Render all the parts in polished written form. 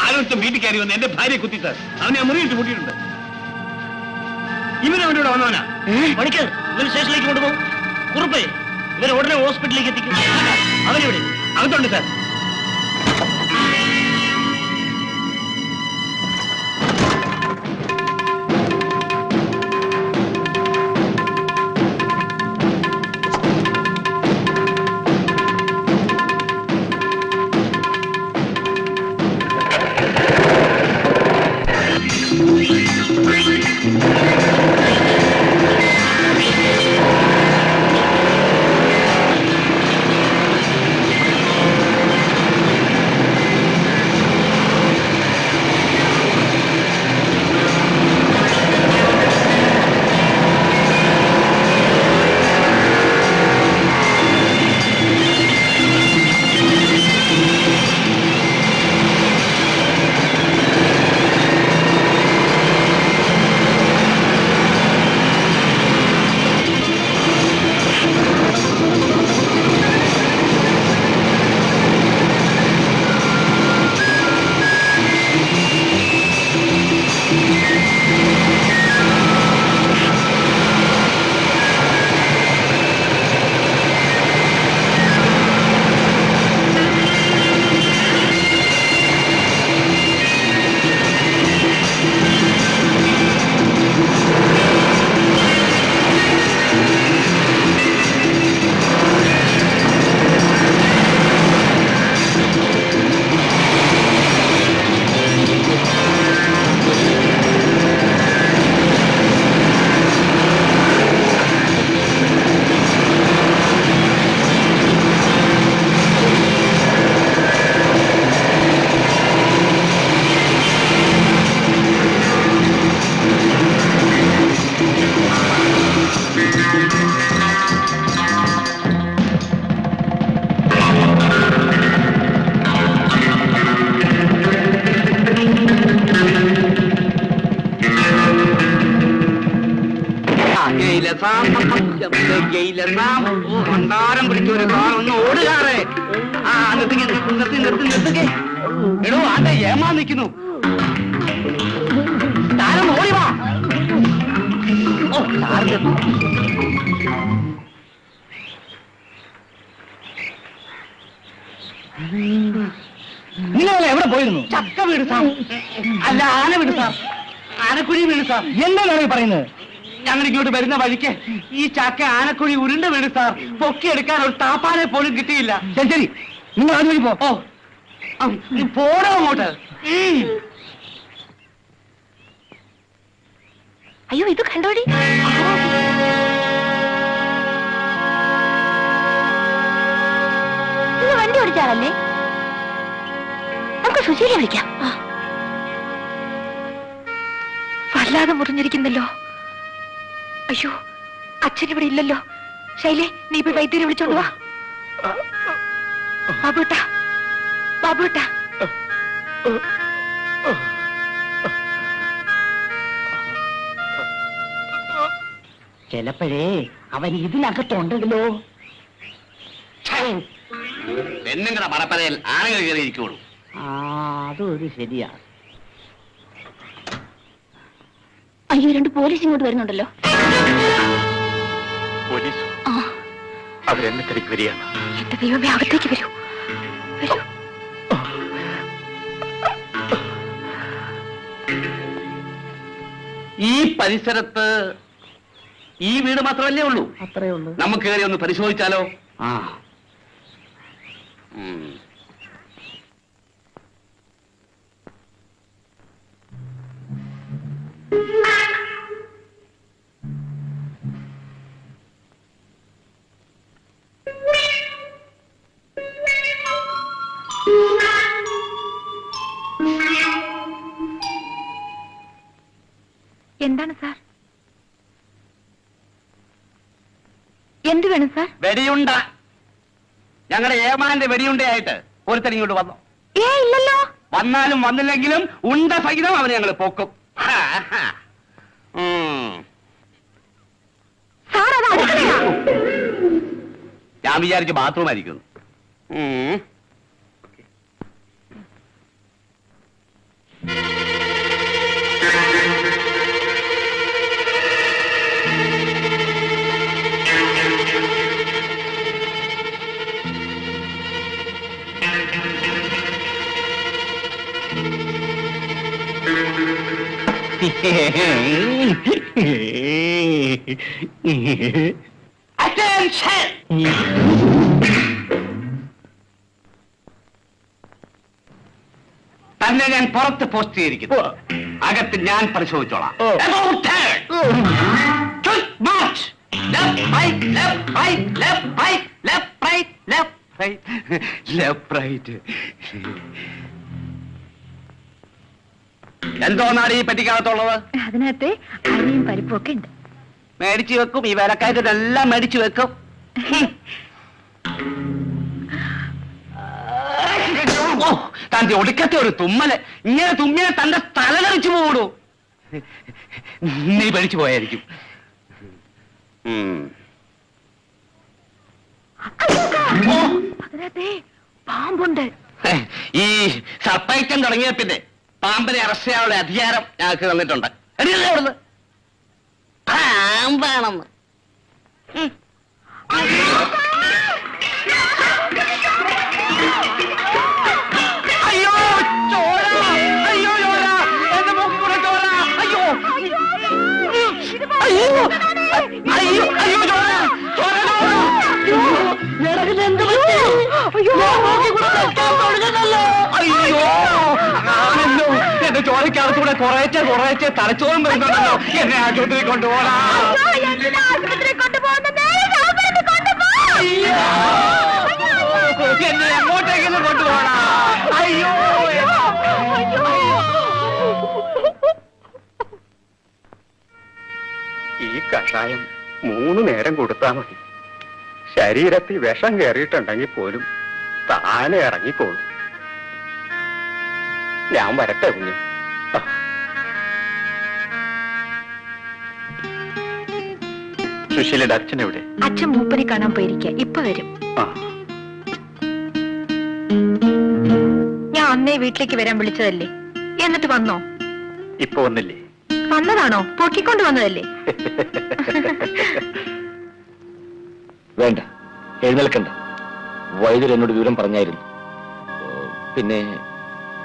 ആലോചിച്ച വീട്ടിൽ കയറി വന്ന് എന്റെ ഭാര്യയെ കുത്തി സാർ. അവനെ മുറിയിട്ട് കൂട്ടിയിട്ടുണ്ട്. ഇവനവനോട് വന്നവനാ. പണിക്കർ, ഇവർ സ്റ്റേഷനിലേക്ക് കൊണ്ടുപോകും. കുറുപ്പേ, ഇവരെ ഉടനെ ഹോസ്പിറ്റലിലേക്ക് എത്തിക്കും. അവനെവിടെ? അകത്തുണ്ട് സാർ. മന്ദാരം പിടിച്ചൊരു കാറൊന്ന് ഓടുകാറേ. ആ നിർത്തിക്കെ നിർത്തിക്കെ. എടോ ആട്ടെ ഏമാ നിൽക്കുന്നു. താരം ഓടി വാ. ഓ നിങ്ങളെ എവിടെ പോയിരുന്നു? ചക്ക വീട് സാർ. അല്ല ആന വീട് സാർ. ആനക്കുഴി വീട് സാർ. എന്താണ് പറയുന്നത്? ഞങ്ങൾ ഇങ്ങോട്ട് വരുന്ന വഴിക്ക് ഈ ചക്ക ആനക്കുഴി ഉരുണ്ട് വീട് സാർ. പൊക്കിയെടുക്കാൻ ഒരു താപ്പാനെ പോലും കിട്ടിയില്ല. ശരി ശരി, നിങ്ങൾ അതുവഴി പോ. പോടോ അങ്ങോട്ട്. അയ്യോ, ഇത് കണ്ടോടി. ഇത് വണ്ടി ഓടിച്ചാലല്ലേ? നമുക്ക് സുശീല വിളിക്കാം. വല്ലാതെ മുറിഞ്ഞിരിക്കുന്നല്ലോ. അയ്യോ, അച്ഛൻ ഇവിടെ ഇല്ലല്ലോ. ശൈലേ, നീ പോയി വൈദ്യരെ വിളിച്ചോണ്ട് വാ. ബാബുട്ടാ, ബാബുട്ടാ. ചിലപ്പോഴേ അവൻ ഇതിനകത്തുണ്ടെങ്കിലോ. പെണ്ണുങ്ങളുടെ മറപ്പരയിൽ ആണുങ്ങൾ കയറിയിരിക്കുള്ളൂ. അതൊരു ശരിയാ. അയ്യോ, 2 പോലീസ് ഇങ്ങോട്ട് വരുന്നുണ്ടല്ലോ. പോലീസ് അവരെന്നെ തിരക്ക് വരികയാണ്. എന്റെ ദൈവമേ, അകത്തേക്ക് വരൂ, വരൂ. ഈ പരിസരത്ത് ഈ വീട് മാത്രമല്ലേ ഉള്ളൂ? അത്രേ ഉള്ളൂ. നമുക്ക് കയറി ഒന്ന് പരിശോധിച്ചാലോ? എന്താണ് സാർ? എന്ത് വേണം സാർ? വെടിയുണ്ട. ഞങ്ങളുടെ ഏമാന്റെ വെടിയുണ്ടയായിട്ട് ഒരുത്തൻ ഇങ്ങോട്ട് വന്നു. ഇല്ലല്ലോ. വന്നാലും വന്നില്ലെങ്കിലും ഉണ്ട സഹിതം അവനെ ഞങ്ങൾ പൊക്കും. ഞാൻ വിചാരിച്ച് ബാത്റൂം ആയിരിക്കുന്നു. തന്നെ ഞാൻ പുറത്ത് പോസ്റ്റ് ചെയ്തിരിക്കുന്നു. അകത്ത് ഞാൻ പരിശോധിച്ചോളാം. About turn. Good march. Left, right, left, right, left, right, left, right, left, right, left, right. എന്തോന്നാണ് ഈ പെട്ടിക്കകത്തുള്ളത്? അതിനകത്ത് അരിയും പരിപ്പും ഒക്കെ ഉണ്ട്. മേടിച്ചു വെക്കും. ഈ വേലക്കാരതെല്ലാം മേടിച്ചു വെക്കും. തന്റെ ഒടുക്കത്തെ ഒരു തുമ്മല്. ഇങ്ങനെ തുമ്മിനെ തന്റെ തലതെറിച്ചു പോടൂ. നീ പഠിച്ചു പോയായിരിക്കും. അതിനകത്ത് പാമ്പുണ്ട്. ഈ സർപ്പൈറ്റം തുടങ്ങിയ പിന്നെ പാമ്പിനെ അറസ്റ്റ് ചെയ്യാനുള്ള അധികാരം ഞങ്ങൾക്ക് തന്നിട്ടുണ്ട്. എടിയല്ലേ അവിടുന്ന് പാമ്പാണെന്ന്. അയ്യോ ചോര! അയ്യോ ചോര! എന്റെ മൂക്കിൽ കൂടെ ചോര! അയ്യോ അയ്യോ അയ്യോ അയ്യോ ചോര! ചോര! അയ്യോ എന്റെ ചോരക്കകത്തൂടെ കുറേച്ചെ തലച്ചോറും വരുന്നുണ്ടല്ലോ. എന്നെ ആശുപത്രി കൊണ്ടുപോകണം. എന്നെ എങ്ങോട്ടേക്കെന്ന് കൊണ്ടുപോകണം. അയ്യോ ഈ കഷായം 3 നേരം കൊടുത്താൽ മതി. ശരീരത്തിൽ വിഷം കയറിയിട്ടുണ്ടെങ്കിൽ പോലും താനെ ഇറങ്ങിക്കോളും. ഞാൻ വരട്ടെ കുഞ്ഞ്. സുശീലയുടെ അച്ഛൻ എവിടെ? അച്ഛൻ മൂപ്പനെ കാണാൻ പോയിരിക്കുക. ഇപ്പൊ വരും. ഞാൻ അന്നേ വീട്ടിലേക്ക് വരാൻ വിളിച്ചതല്ലേ, എന്നിട്ട് വന്നോ? ഇപ്പൊ വന്നില്ലേ? വന്നതാണോ? പൊക്കിക്കൊണ്ട് വന്നതല്ലേ? വേണ്ട, എഴുന്നേൽക്കണ്ട. വൈദ്യർ എന്നോട് വിവരം പറഞ്ഞായിരുന്നു. പിന്നെ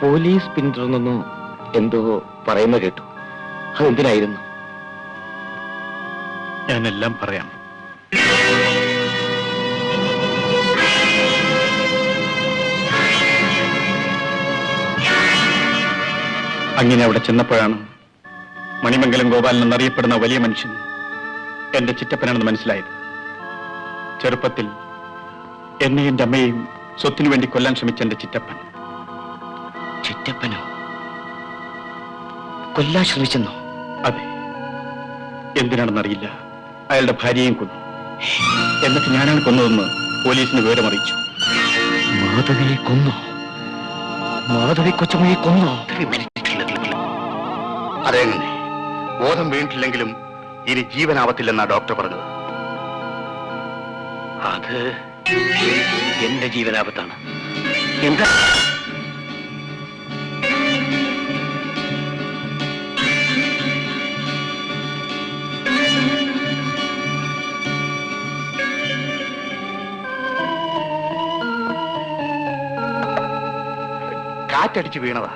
പോലീസ് പിന്തുടർന്നു എന്തോ പറയുന്ന കേട്ടു. അതെന്തിനായിരുന്നു? ഞാനെല്ലാം പറയാം. അങ്ങനെ അവിടെ ചെന്നപ്പോഴാണ് മണിമംഗലം ഗോപാലൻ എന്നറിയപ്പെടുന്ന വലിയ മനുഷ്യൻ എന്റെ ചിറ്റപ്പനാണെന്ന് മനസ്സിലായത്. ചെറുപ്പത്തിൽ എന്നെയും എന്റെ അമ്മയെയും സ്വത്തിനു വേണ്ടി കൊല്ലാൻ ശ്രമിച്ച എന്റെ ചിറ്റപ്പൻ. ചിറ്റപ്പനോ? കൊല്ലാൻ ശ്രമിച്ചെന്നോ? അതെ. എന്തിനാണെന്നറിയില്ല, അയാളുടെ ഭാര്യയെയും കൊന്നു. എന്നിട്ട് ഞാനാണ് കൊന്നതെന്ന് പോലീസിന് വിവരമറിയിച്ചു. മാധവിയെ കൊന്നോ? മാധവി കൊച്ചമ്മയെ കൊന്നോ? അതെങ്ങനെ? ബോധം വീണിട്ടില്ലെങ്കിലും ഇനി ജീവനാവത്തില്ലെന്നാ ഡോക്ടർ പറഞ്ഞത്. അത് എന്റെ ജീവനാപത്താണ്. എന്താ? കാറ്റടിച്ചു വീണതാ.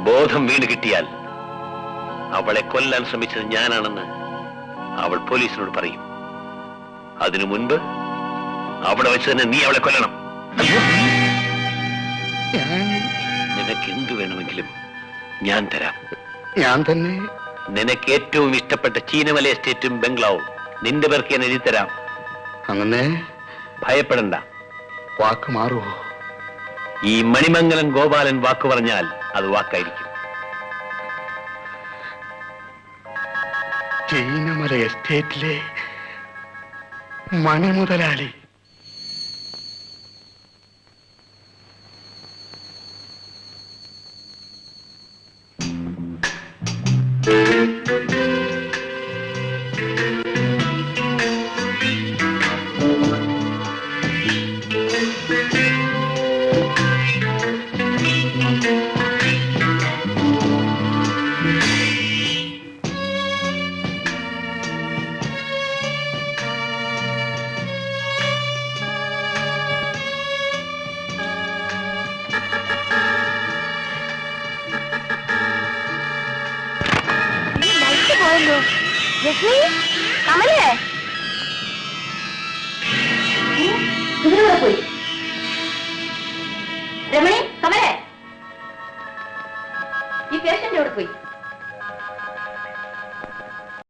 ബോധം വീണ് കിട്ടിയാൽ അവളെ കൊല്ലാൻ ശ്രമിച്ചത് ഞാനാണെന്ന് അവൾ പോലീസിനോട് പറയും. അതിനു മുൻപ് അവിടെ വെച്ച് തന്നെ നീ അവളെ കൊല്ലണം. നിനക്ക് എന്തു വേണമെങ്കിലും ഞാൻ തരാം. ഞാൻ തന്നെ? നിനക്ക് ഏറ്റവും ഇഷ്ടപ്പെട്ട ചീനമല എസ്റ്റേറ്റും ബംഗ്ലാവും നിന്റെ പേർക്ക് ഞാൻ എഴുതി തരാം. അങ്ങനെ ഭയപ്പെടണ്ട. വാക്ക് മാറുമോ? ഈ മണിമംഗലം ഗോപാലൻ വാക്ക് പറഞ്ഞാൽ അത് വാക്കായിരിക്കും. ചീനമല എസ്റ്റേറ്റിലെ മണി മുതലാളി. പോയല്ലോ. രശ്മി, കമലേ, ഇവരൂടെ പോയി.